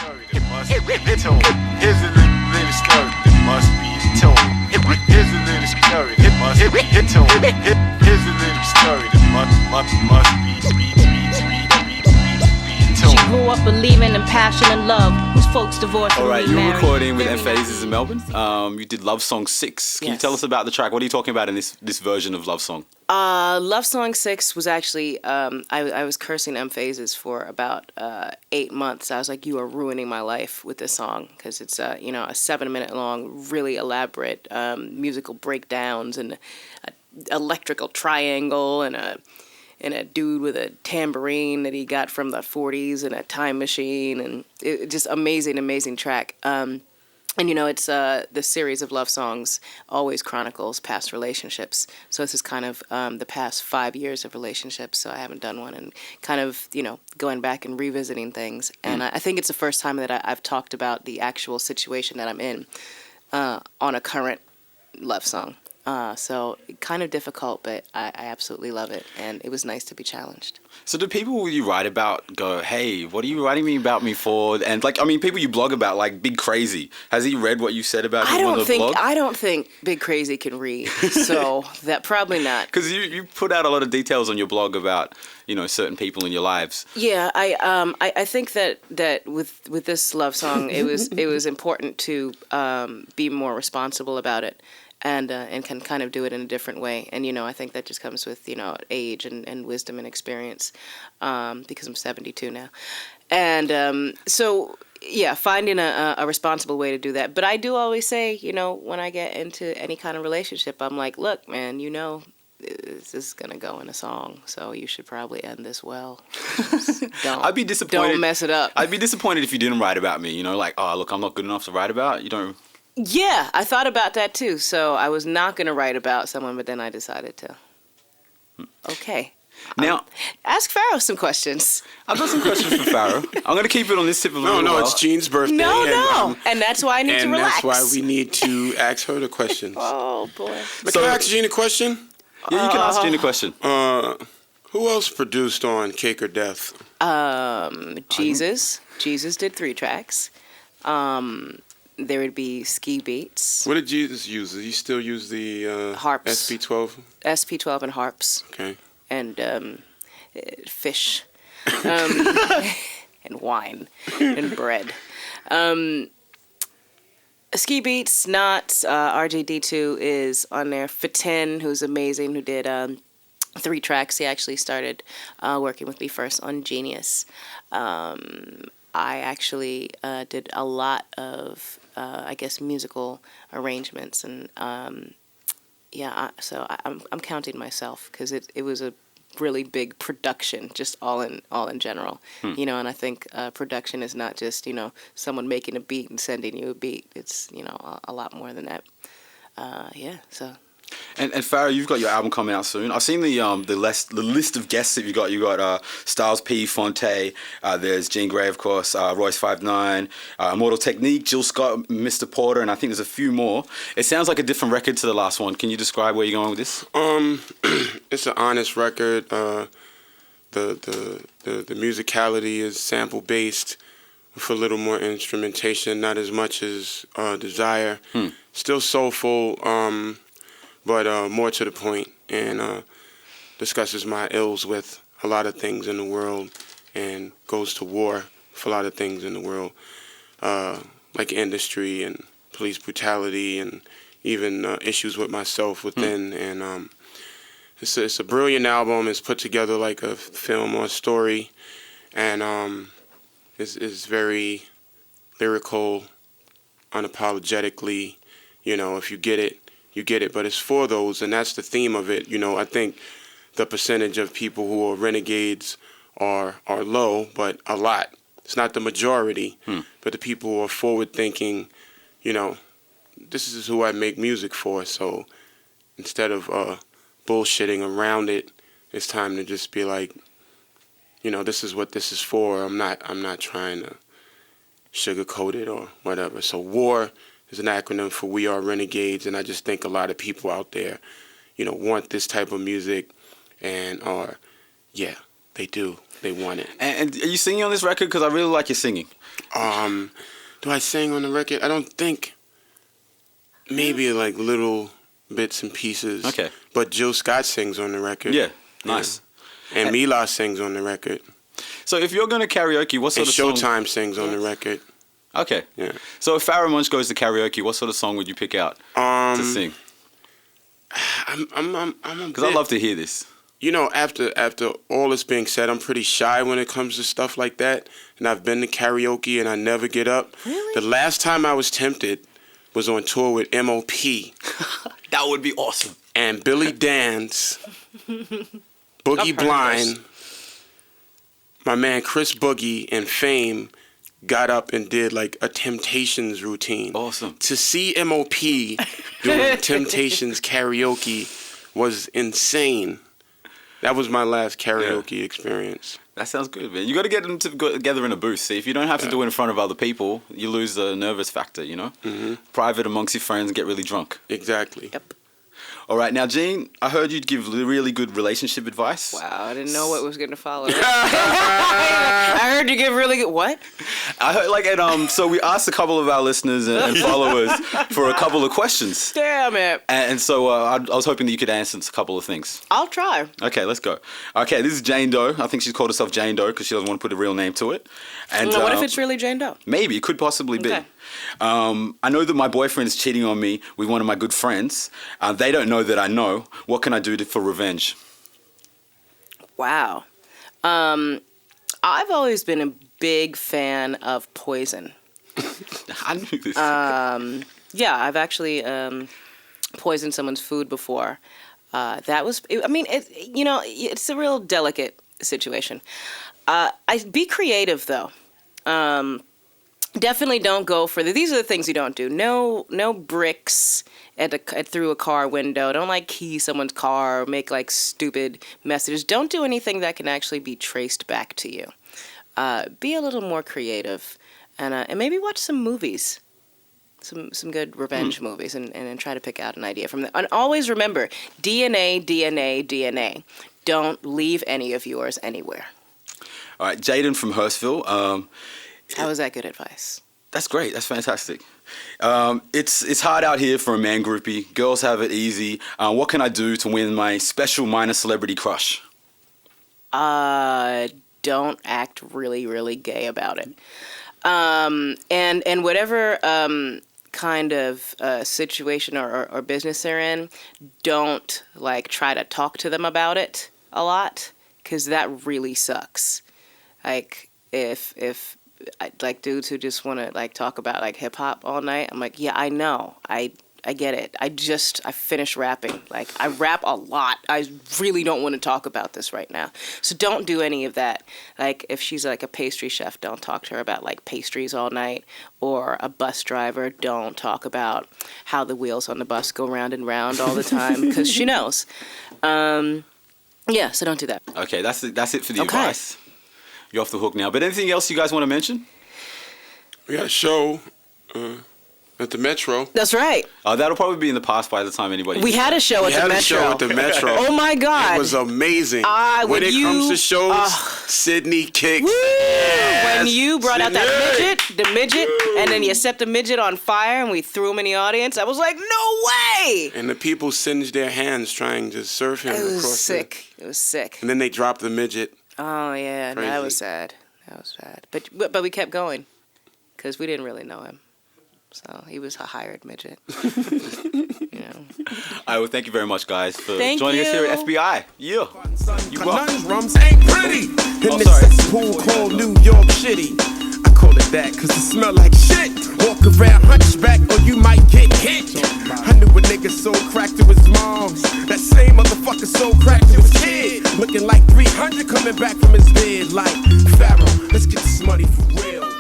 story that must be told. Here's a little story that must be told. Here's a little story that must be told. Here's a little story that must be told. She grew up believing in passion and love. Whose folks divorced and Alright, you were remarried. recording with M.Phases in Melbourne. You did Love Song 6. Can you Yes. tell us about the track? What are you talking about in this version of Love Song? Love Song 6 was actually, I was cursing M-Phases for about 8 months. I was like, you are ruining my life with this song, because it's, a 7-minute long, really elaborate musical breakdowns and a electrical triangle and a dude with a tambourine that he got from the 40s and a time machine, and it just amazing track. And it's the series of love songs always chronicles past relationships. So this is kind of the past 5 years of relationships. So I haven't done one, and kind of going back and revisiting things. And I think it's the first time that I've talked about the actual situation that I'm in on a current love song. So kind of difficult, but I absolutely love it, and it was nice to be challenged. So do people you write about go, hey, what are you writing about me for? And people you blog about, like Big Crazy, has he read what you said about him on the blog? I don't think Big Crazy can read, so that probably not. Because you put out a lot of details on your blog about certain people in your lives. Yeah, I think that with this love song, it was important to be more responsible about it. And can kind of do it in a different way. And, I think that just comes with, age and wisdom and experience, because I'm 72 now. And so, yeah, finding a responsible way to do that. But I do always say, when I get into any kind of relationship, I'm like, look, man, this is going to go in a song, so you should probably end this well. I'd be disappointed. Don't mess it up. I'd be disappointed if you didn't write about me, like, oh, look, I'm not good enough to write about. You don't... Yeah, I thought about that too. So I was not going to write about someone, but then I decided to. Okay. Now, ask Pharaoh some questions. I've got some questions for Pharaoh. I'm going to keep it on this tip of a little while. It's Jean's birthday. And that's why I need to relax. And that's why we need to ask her the questions. Oh, boy. But can I ask Jean a question? Yeah, you can ask Jean a question. Who else produced on Cake or Death? Jesus. Jesus did 3 tracks. There would be Ski Beats. What did Jesus use? Does he still use the harps? SP12? SP12 and harps. Okay. And fish. And wine. And bread. Ski Beats, not RJD2 is on there. Fatin, who's amazing, who did 3 tracks. He actually started working with me first on Genius. I actually did a lot of, musical arrangements, and so I'm counting myself, because it was a really big production, just all in general, and I think production is not just someone making a beat and sending you a beat. It's a lot more than that. So. And Pharaoh, you've got your album coming out soon. I've seen the list of guests that you got. You got Styles P, Fonte. There's Jean Grae, of course. Royce 5'9", Immortal Technique, Jill Scott, Mr. Porter, and I think there's a few more. It sounds like a different record to the last one. Can you describe where you're going with this? It's an honest record. The musicality is sample based, with a little more instrumentation, not as much as Desire. Still soulful. But more to the point, and discusses my ills with a lot of things in the world, and goes to war for a lot of things in the world, like industry and police brutality, and even issues with myself within. And it's a brilliant album. It's put together like a film or a story, and it's very lyrical, unapologetically. If you get it, you get it, but it's for those, and that's the theme of it. I think the percentage of people who are renegades are low, but a lot. It's not the majority, but the people who are forward-thinking, this is who I make music for, so instead of bullshitting around it, it's time to just be like, this is what this is for. I'm not trying to sugarcoat it or whatever. So WAR is an acronym for We Are Renegades, and I just think a lot of people out there, want this type of music and are, They do. They want it. And are you singing on this record? Because I really like your singing. Do I sing on the record? I don't think. Maybe like little bits and pieces. Okay. But Jill Scott sings on the record. Yeah, nice. Yeah. And Mila sings on the record. So if you're going to karaoke, what sort of song? Showtime sings on the record. Okay. Yeah. So if Pharaohe Monch goes to karaoke, what sort of song would you pick out to sing? Because I'd love to hear this. You know, after all this being said, I'm pretty shy when it comes to stuff like that. And I've been to karaoke and I never get up. Really? The last time I was tempted was on tour with M.O.P. That would be awesome. And Billy Dan's Boogie Blind. My man Chris Boogie and Fame got up and did like a Temptations routine. Awesome. To see M.O.P. doing Temptations karaoke was insane. That was my last karaoke experience. That sounds good, man. You got to get them to go together in a booth. See, if you don't have to do it in front of other people, you lose the nervous factor, you know? Mm-hmm. Private amongst your friends and get really drunk. Exactly. Yep. All right, now, Gene, I heard you'd give really good relationship advice. Wow, I didn't know what was going to follow. I heard you give really good. What? I heard, like, so we asked a couple of our listeners and followers for a couple of questions. Damn it. And so I was hoping that you could answer a couple of things. I'll try. Okay, let's go. Okay, this is Jane Doe. I think she's called herself Jane Doe because she doesn't want to put a real name to it. And What if it's really Jane Doe? Maybe, it could possibly be. Okay. I know that my boyfriend is cheating on me with one of my good friends. They don't know that I know. What can I do for revenge? Wow. I've always been a big fan of poison. I knew this. Yeah, I've actually poisoned someone's food before. It's a real delicate situation. Be creative, though. Definitely don't go for these are the things you don't do. No bricks through a car window. Don't like key someone's car or make like stupid messages. Don't do anything that can actually be traced back to you. Be a little more creative and maybe watch some movies. Some good revenge movies and try to pick out an idea from them. And always remember, DNA. Don't leave any of yours anywhere. All right, Jaden from Hurstville. How is that good advice? That's great. That's fantastic. It's hard out here for a man groupie. Girls have it easy. What can I do to win my special minor celebrity crush? Don't act really, really gay about it. And whatever kind of situation or business they're in, don't like try to talk to them about it a lot, because that really sucks. Like if like dudes who just want to like talk about like hip hop all night, I'm like, yeah, I know, I get it. I finished rapping. Like I rap a lot. I really don't want to talk about this right now. So don't do any of that. Like if she's like a pastry chef, don't talk to her about like pastries all night. Or a bus driver, don't talk about how the wheels on the bus go round and round all the time, because she knows. Yeah, so don't do that. Okay, that's it for the advice. You're off the hook now. But anything else you guys want to mention? We got a show at the Metro. That's right. That'll probably be in the past by the time anybody. We had a show at the Metro. Oh my God! It was amazing. When it comes to shows, Sydney kicks. When you brought out that midget, and then you set the midget on fire, and we threw him in the audience, I was like, no way! And the people singed their hands trying to surf him. It was sick. It was sick. And then they dropped the midget. Oh yeah, Crazy. that was sad. But we kept going because we didn't really know him, so he was a hired midget. You know. All right, well, thank you very much, guys, for Thank joining you. us here at FBI. Yeah, you welcome. Conundrums ain't pretty. In this sorry. cesspool called New York City. I call it that cause it smell like shit. Walk around hunchback or you might get hit. I knew a nigga so cracked to his moms. That same motherfucker so cracked to his kid. Looking like 300 coming back from his bed like Pharaoh, let's get this money for real.